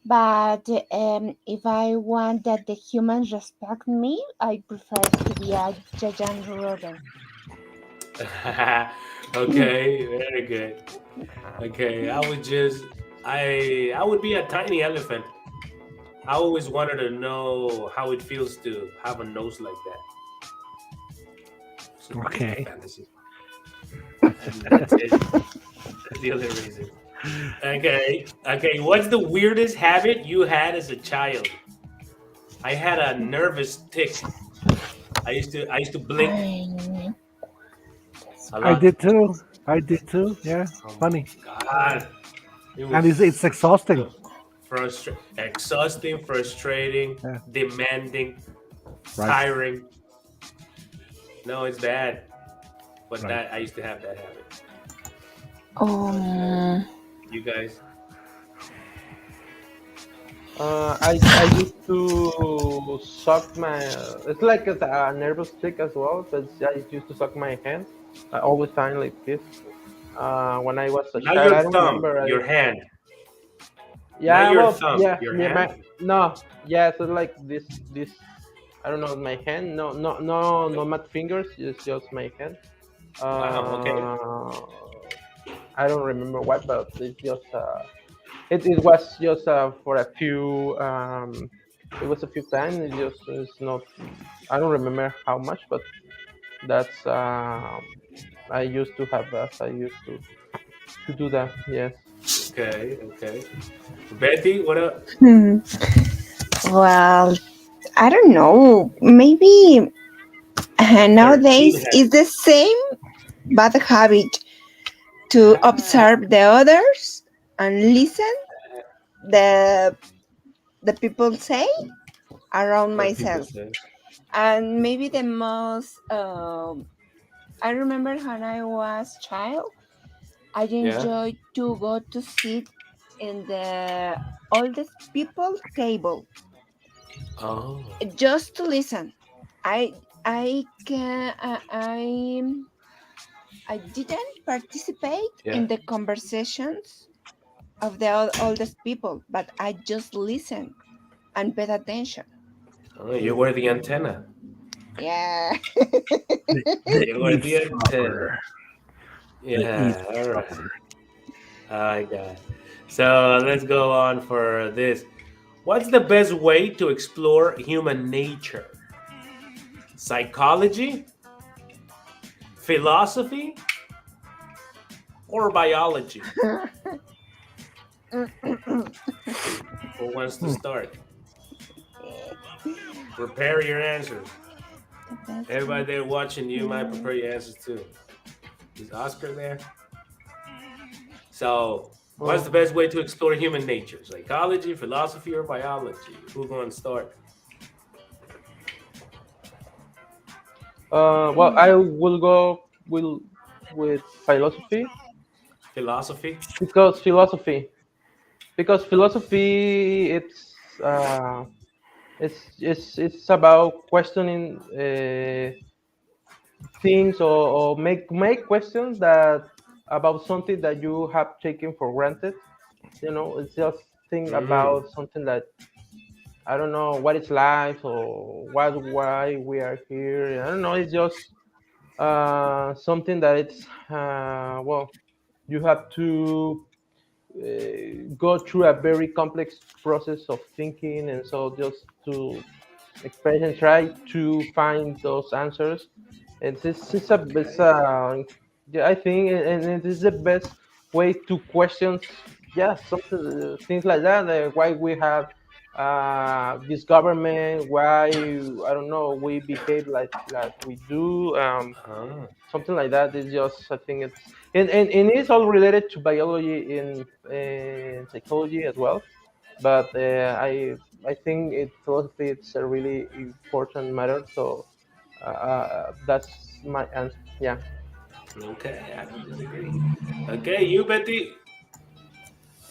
S4: But if I want that the humans respect me, I prefer to be a giant rodent.
S1: Okay, very good. Okay, I would be a tiny elephant. I always wanted to know how it feels to have a nose like that. So it's my
S3: Okay.
S1: fantasy. And that's it. That's the only reason. Okay. Okay. What's the weirdest habit you had as a child? I had a nervous tick. I used to blink
S4: I,
S1: a
S3: I
S1: lot.
S3: did too. I did too. Yeah.
S1: Oh my
S3: Funny.
S1: god. It
S3: And
S1: was
S3: it's exhausting.
S1: so exhausting, frustrating,
S3: Yeah.
S1: demanding,
S3: Right.
S1: tiring. No, it's bad. But
S3: Right.
S1: that I used to have that habit. Okay.
S4: um,
S1: You guys.
S2: I used to suck my. It's like a nervous tick as well, but I used to suck my hand all the time like this. When I was a
S1: Not
S2: child,
S1: your
S2: I don't
S1: thumb,
S2: remember.
S1: your hand. Not
S2: Yeah,
S1: your
S2: well,
S1: thumb,
S2: yeah,
S1: your
S2: yeah,
S1: hand.
S2: no, yeah, so like this. I don't know, my hand. No, no, my fingers. It's just my hand.
S1: Wow. Okay.
S2: Uh, I don't remember what, but it's just it was just for a few. It was a few times. It's not. I don't remember how much, but that's I used to have that. I used to do that. Yes.
S1: Okay. Okay. Betty, what up?
S4: Hmm. Well, I don't know. Maybe
S1: Like 13
S4: nowadays
S1: had.
S4: it's the same bad habit to
S1: Ah,
S4: observe the others and listen the the people say around
S1: what people
S4: myself.
S1: say.
S4: And maybe the most I remember when I was child, I
S1: Yeah.
S4: enjoyed to go to sit in the oldest people table
S1: Oh.
S4: just to listen. I can I didn't participate
S1: Yeah.
S4: in the conversations of the oldest people, but I just listened and paid attention.
S1: Oh, you were the antenna.
S4: Yeah.
S3: The
S1: You were the antenna.
S3: eavesdropper. The
S1: Yeah. All right.
S3: eavesdropper.
S1: I got it. So let's go on for this. What's the best way to explore human nature? Psychology, philosophy, or biology? Who wants to
S3: Hmm.
S1: start? Prepare your answers.
S4: The best
S1: Everybody
S4: way
S1: there
S4: to
S1: watching, you might
S4: explore.
S1: prepare your answers too. Is Oscar there? So, what's the
S2: Um,
S1: best way to explore human nature? Psychology, philosophy, or biology? Who's going to start?
S2: well, I will go will with philosophy
S1: Philosophy?
S2: because philosophy it's about questioning things or make questions that about something that you have taken for granted. You know, it's just think
S1: Mm.
S2: about something that I don't know what is life or why we are here. I don't know. It's just something that it's well, you have to go through a very complex process of thinking, and so just to express and try to find those answers. It's
S1: Okay.
S2: a yeah, I think, and it is the best way to question, yeah, something things like that. Why we have this government? Why I don't know we behave like we do.
S1: Ah,
S2: Something like that is just I think it's and it's all related to biology in psychology as well. But I think philosophy it's a really important matter. So that's my answer. Yeah.
S1: okay. I don't disagree. Okay, you, Betty.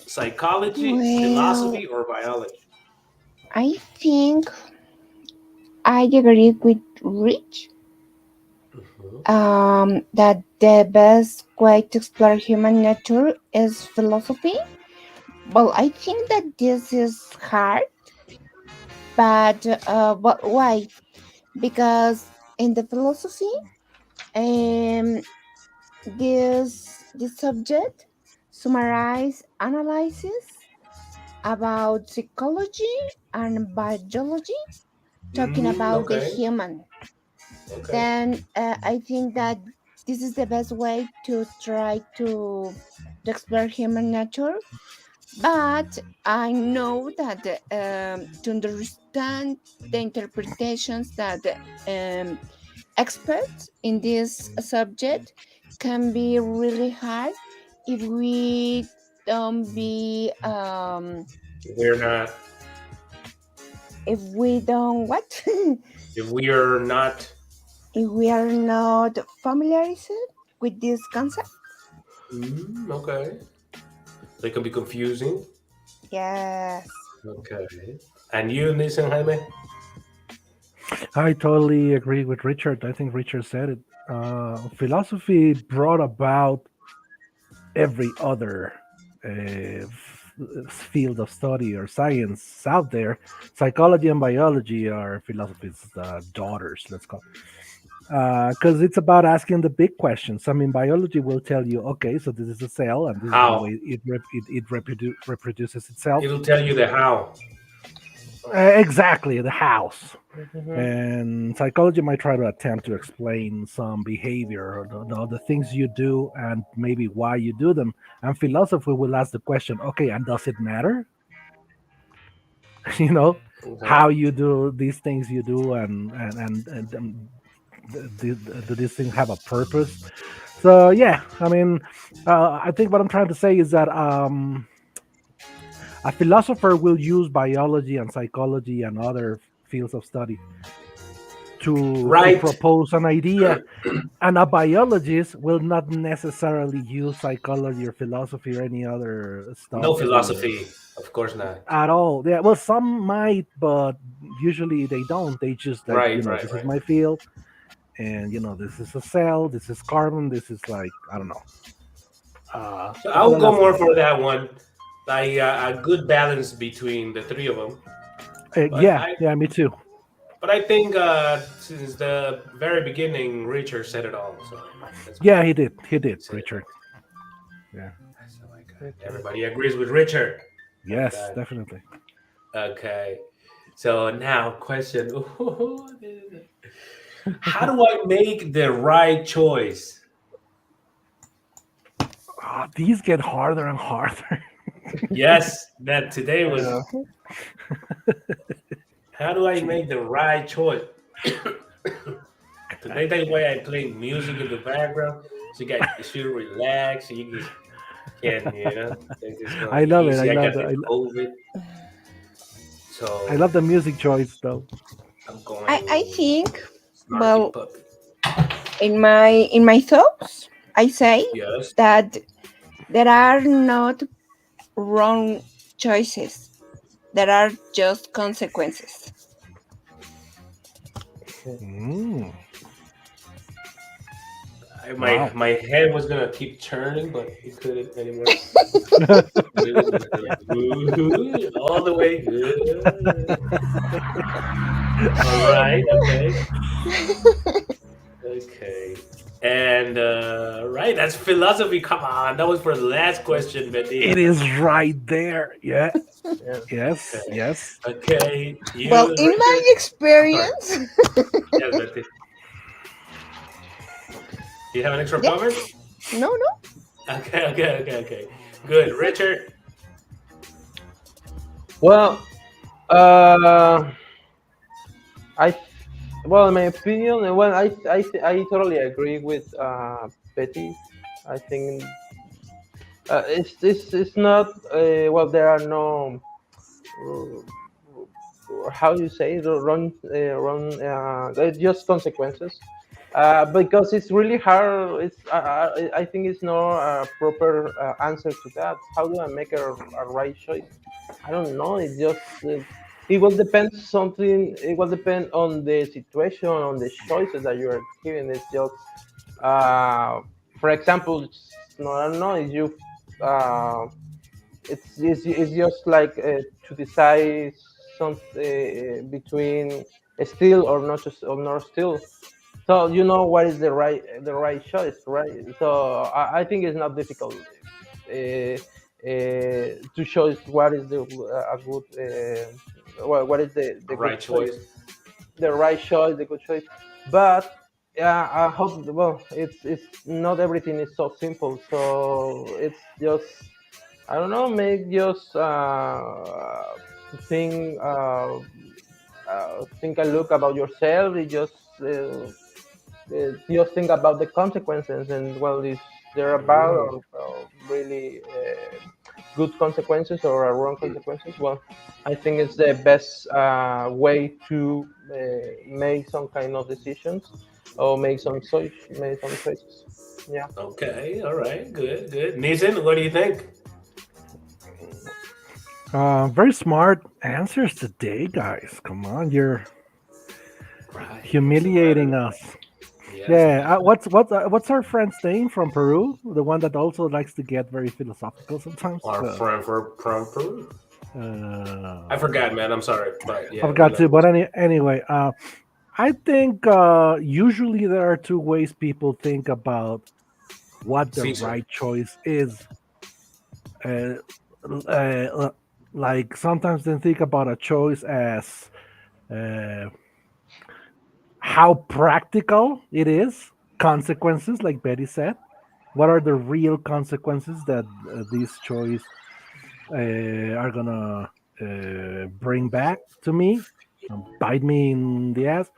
S1: Psychology,
S4: Well,
S1: philosophy, or biology?
S4: I think I agree with Rich
S1: Mhm.
S4: that the best way to explore human nature is philosophy. Well, I think that this is hard, but why? Because in the philosophy, um, this subject summarize analysis about psychology and biology, talking
S1: Mm,
S4: about the
S1: okay.
S4: human.
S1: Okay.
S4: Then I think that this is the best way to try to explore human nature. But I know that to understand the interpretations that experts in this subject can be really hard if we don't be
S1: We're not.
S4: if we don't what
S1: If we are not.
S4: if we are not familiarized with this concept.
S1: Mm, okay. They can be confusing.
S4: Yes.
S1: Okay. And you, Nissan Jaime?
S3: I totally agree with Richard. I think Richard said it. Philosophy brought about every other field of study or science out there. Psychology and biology are philosophy's daughters, let's call. because it's about asking the big questions. I mean, biology will tell you, okay, so this is a cell, and this is the
S1: How?
S3: way it reproduces itself.
S1: It'll tell you the how.
S3: Exactly, the house.
S2: Mhm.
S3: And psychology might try to attempt to explain some behavior, or the things you do, and maybe why you do them. And philosophy will ask the question, okay, and does it matter? you know,
S1: Okay.
S3: how you do these things you do, and do these things have a purpose? So yeah, I mean, I think what I'm trying to say is that a philosopher will use biology and psychology and other fields of study to
S1: Right.
S3: propose an idea, and a biologist will not necessarily use psychology or philosophy or any other
S1: No
S3: stuff
S1: philosophy. Of course not.
S3: at all. Yeah, well, some might, but usually they don't. They just like,
S1: Right, right,
S3: this is
S1: right.
S3: my field, and this is a cell, this is carbon, this is like, I don't know.
S1: So I will
S3: Well,
S1: go
S3: that's
S1: more
S3: me.
S1: for that one. Like a good balance between the three of them. But
S3: Yeah,
S1: I
S3: yeah, me too.
S1: but I think since the very beginning, Richard said it all. So that's
S3: Yeah,
S1: good.
S3: he did,
S1: He said it
S3: Richard.
S1: all.
S3: Yeah,
S1: So like
S2: Okay.
S1: everybody agrees with Richard on
S3: yes,
S1: that.
S3: definitely.
S1: Okay. So now question: how do I make the right choice?
S3: These get harder and harder.
S1: Yes, that today was.
S2: Yeah.
S1: How do I make the right choice? Today, that's why I play music in the background, so you should relax, so you just can, take this going
S3: I love it. I
S1: easy. I
S3: love
S1: got
S3: the
S1: the COVID,
S3: I
S1: so
S3: love the music choice though.
S1: I'm
S4: I
S1: going
S4: think,
S1: snarky
S4: well,
S1: puppy.
S4: in my thoughts, I say
S1: Yes.
S4: that there are not wrong choices. There are just consequences.
S3: Mm,
S1: My
S3: wow.
S1: my head was gonna keep turning, but it couldn't anymore. All the way. All right. Okay. Okay. And right, that's philosophy. Come on, that was for the last question,
S3: It
S1: Betty.
S3: is right there. Yeah.
S2: Yeah.
S3: Yes.
S1: Okay.
S3: Yes.
S1: Okay.
S4: Well,
S1: You,
S4: in my
S1: Richard. I'm sorry.
S4: experience,
S1: Yes, Betty. Do you have an extra
S4: yeah,
S1: comment?
S4: no, no.
S1: Okay. Okay. Okay. Okay. Good, Richard.
S2: Well, I, well, in my opinion, well, I totally agree with Betty. I think it's not well. There are no how you say the wrong just consequences because it's really hard. I think it's no proper answer to that. How do I make a right choice? I don't know. It will depend something. It will depend on the situation, on the choices that you are given. It's just uh, for example, no, I don't know. If you it's just like to decide some between still or not just or not still. So you know what is the right choice, right? So I think it's not difficult to choose what is the a good what is the good
S1: Right
S2: choice,
S1: choice.
S2: the right choice, the good choice. But yeah, I hope well it's not everything is so simple. So it's just I don't know, make just think think and look about yourself. It just think about the consequences and well, is there about
S1: Mm.
S2: really good consequences or wrong consequences? Well, I think it's the best way to make some kind of decisions or make some choices. Yeah.
S1: Okay. All right. Good. Good. Nathan, what do you think?
S3: Very smart answers today, guys. Come on, you're
S1: Right. That's the
S3: humiliating
S1: weather.
S3: us.
S1: Yes.
S3: Yeah. What's our friend's name from Peru? The one that also likes to get very philosophical sometimes.
S1: Our friend from Peru. I
S3: Uh,
S1: forgot, man. I'm sorry, but
S3: I
S1: yeah, we
S3: forgot
S1: love
S3: to.
S1: this.
S3: But anyway, I think usually there are two ways people think about what the
S1: Caesar.
S3: right choice is. Uh, uh, like sometimes they think about a choice as uh, how practical it is, consequences, like Betty said. What are the real consequences that this choice are gonna bring back to me, bite me in the ass?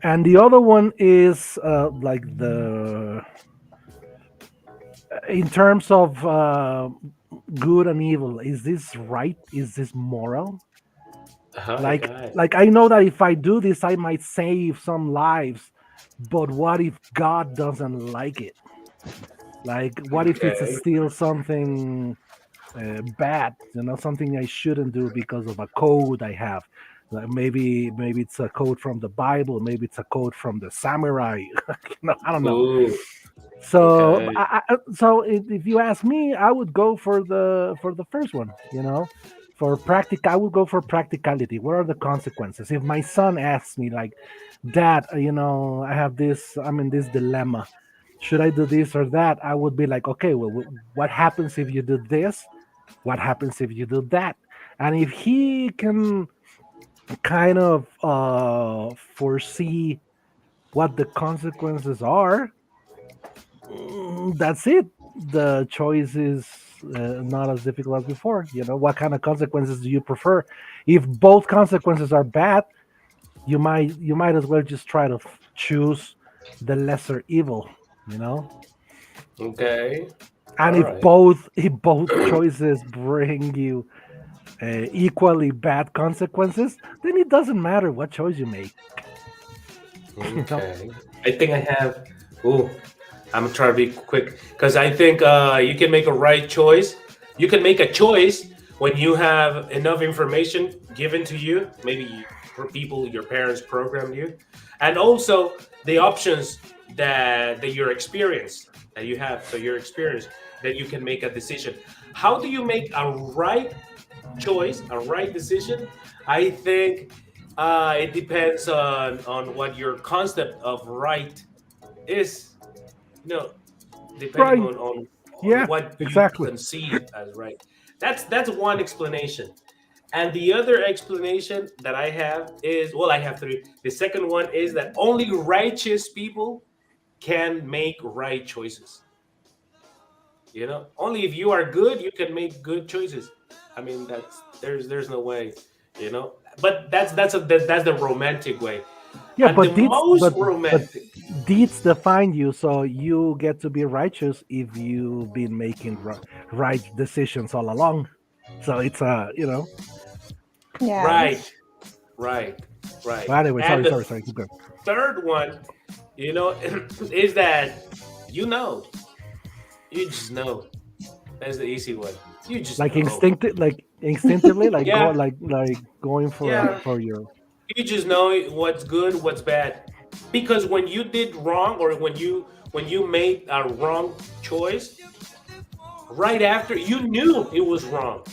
S3: And the other one is like the in terms of good and evil. Is this right? Is this moral?
S1: I got it.
S3: Like I know that if I do this, I might save some lives, but what if God doesn't like it? Like, what if it's
S1: Okay.
S3: still something bad? You know, something I shouldn't do because of a code I have. Like maybe it's a code from the Bible, maybe it's a code from the samurai. I don't know.
S1: Ooh.
S3: So,
S1: Okay.
S3: if you ask me, I would go for the first one. You know, for practic, I would go for practicality. What are the consequences? If my son asks me, like, "Dad, I have this. I'm in this dilemma. Should I do this or that?" I would be like, "Okay, well, what happens if you do this? What happens if you do that?" And if he can kind of foresee what the consequences are, that's it. The choice is not as difficult as before. You know, what kind of consequences do you prefer? If both consequences are bad, you might as well just try to choose the lesser evil. You know,
S1: Okay.
S3: and
S1: All
S3: if
S1: right.
S3: both choices bring you equally bad consequences, then it doesn't matter what choice you make. You know,
S1: Okay. I think I have. Ooh, I'm trying to be quick because I think you can make a right choice. You can make a choice when you have enough information given to you. Maybe for people your parents programmed you, and also the options that your experience that you have. So your experience that you can make a decision. How do you make a right choice, a right decision? I think it depends on what your concept of right is. You know, depending
S3: right?
S1: on
S3: Yeah,
S1: what you
S3: exactly.
S1: conceive as right. That's one explanation. And the other explanation that I have is, well, I have three. The second one is that only righteous people can make right choices. You know, only if you are good, you can make good choices. I mean, there's no way, you know. But that's the romantic way,
S3: Yeah,
S1: and the
S3: but
S1: most romantic.
S3: deeds define you, so you get to be righteous if you've been making right decisions all along. So it's
S1: Right,
S4: Yes.
S1: right, right.
S3: But anyway,
S1: And
S3: sorry,
S1: the
S3: sorry, sorry. Keep going.
S1: third one, you know, is that you know, you just know. That's the easy one. You just know.
S3: Like instinctively,
S1: Yeah,
S3: like going
S1: yeah.
S3: for your
S1: You just know what's good, what's bad. Because when you did wrong, or when you made a wrong choice, right after you knew it was wrong.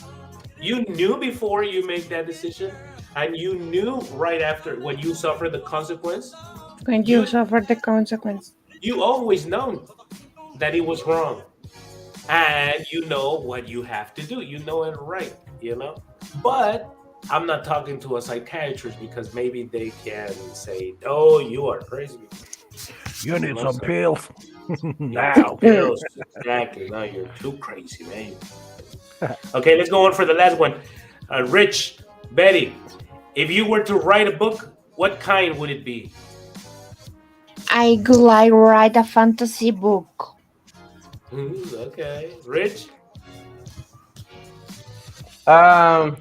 S1: You knew before you made that decision, and you knew right after when you suffer the consequence.
S4: When you
S1: You
S4: suffer the consequence.
S1: you always known that it was wrong, and you know what you have to do. You know it right. You know, but I'm not talking to a psychiatrist because maybe they can say, "Oh, you are crazy."
S3: you need
S1: No,
S3: some
S1: sir.
S3: pills
S1: You need some
S3: now.
S1: pills. Exactly. No, you're too crazy, man. Okay, let's go on for the last one. Rich, Betty, if you were to write a book, what kind would it be?
S4: I could like write a fantasy book.
S1: Okay. Rich?
S2: Um,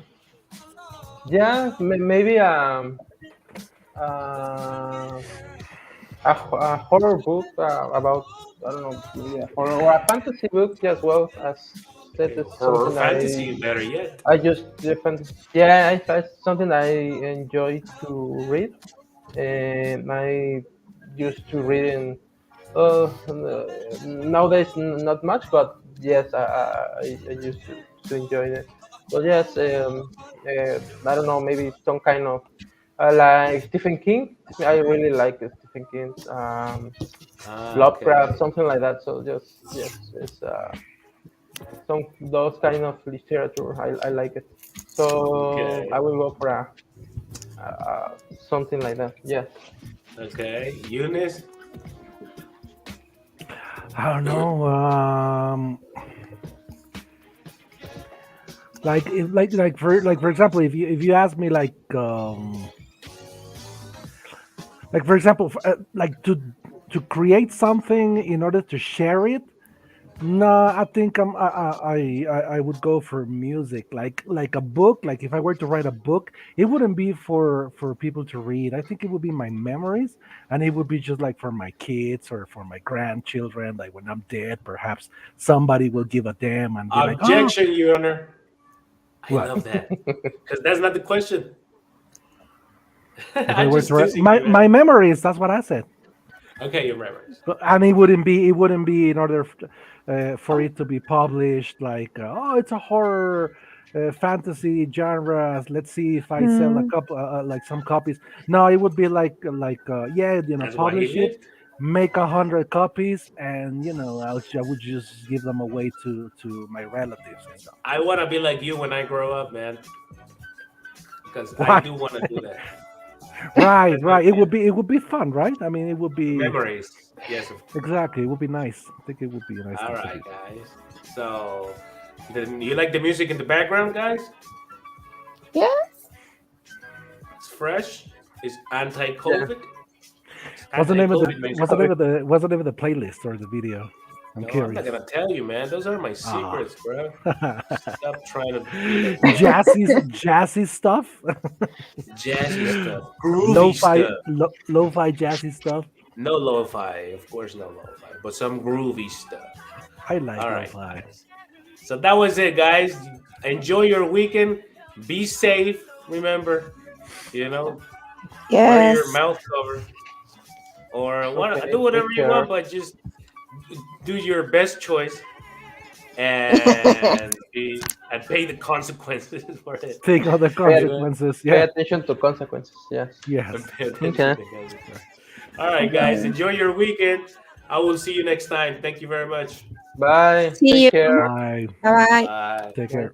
S2: yeah, maybe uh, a horror book about, I don't know, maybe a horror or a fantasy book as well. As said,
S1: Okay,
S2: it's
S1: horror
S2: something
S1: fantasy, better yet.
S2: I just yeah, it's something I enjoy to read, and I used to read in nowadays not much, but yes, I used to enjoy it. But yes, I don't know, maybe some kind of Like Stephen King. I really like Stephen King's Lovecraft,
S1: Okay.
S2: something like that. So just yes, it's some those kind of literature. I like it. So I
S1: Okay.
S2: will go for something like that. Yes.
S1: Okay. Eunice.
S3: I don't know. Like if like for example, if you ask me like for example, like to create something in order to share it. No, I think I would go for music, like a book. Like if I were to write a book, it wouldn't be for people to read. I think it would be my memories, and it would be just like for my kids or for my grandchildren. Like when I'm dead, perhaps somebody will give a damn and be like, "Oh,
S1: Objection, Your Honor. I
S3: what?"
S1: love that because that's not the question.
S3: If I
S1: I'm
S3: were to
S1: just
S3: write
S1: teasing
S3: my
S1: you, man.
S3: my memories, that's what I said.
S1: Okay, your memories.
S3: And it wouldn't be in order for it to be published like oh, it's a horror fantasy genre, let's see if I sell a
S4: Mm.
S3: couple like some copies. No, it would be yeah,
S1: That's why he
S3: publish it,
S1: lived.
S3: make 100 copies, and I would just give them away to my relatives and stuff.
S1: I want to be like you when I grow up, man, because I
S3: Why?
S1: do want to do that.
S3: Right,
S1: That's my
S3: right, it would
S1: plan.
S3: be it would be fun, right? I mean, it would be
S1: Memories. Yes, of course.
S3: exactly, it would be nice. I think it would be a nice
S1: All
S3: thing to
S1: right,
S3: do.
S1: guys. So, then you like the music in the background, guys?
S4: Yeah.
S1: It's fresh. It's
S2: Yeah.
S1: anti-COVID. It's
S3: What's the name of the
S1: anti-COVID
S3: what's the
S1: music.
S3: name of the what's the name of the playlist or the video? I'm
S1: No, I'm not
S3: curious.
S1: gonna tell you, man. Those are my
S3: Ah.
S1: secrets, bro. Stop trying to be like that.
S3: Jazzy stuff,
S1: Jazzy stuff, groovy
S3: lo-fi,
S1: stuff.
S3: lo-fi jazzy stuff.
S1: No lo-fi, of course, no lo-fi, but some groovy stuff.
S3: I like
S1: All right,
S3: lo-fi.
S1: guys. So that was it, guys. Enjoy your weekend. Be safe. Remember, you know, wear your
S4: Yes.
S1: mouth cover or what,
S2: Okay.
S1: do whatever
S2: Take
S1: you
S2: care.
S1: want, but just do your best choice and pay the consequences for it.
S3: Take all the
S2: Pay,
S1: You know,
S3: consequences.
S2: pay
S3: Yeah.
S2: attention to consequences. Yes.
S1: and
S3: Yes.
S1: pay attention
S2: Okay.
S1: to the consequences. All right, guys.
S4: Okay.
S1: Enjoy your weekend. I will see you next time. Thank you very much.
S2: Bye.
S4: See
S2: Take
S4: you.
S2: care.
S3: Bye.
S4: Bye bye.
S1: Bye.
S3: Take
S2: Bye.
S3: care.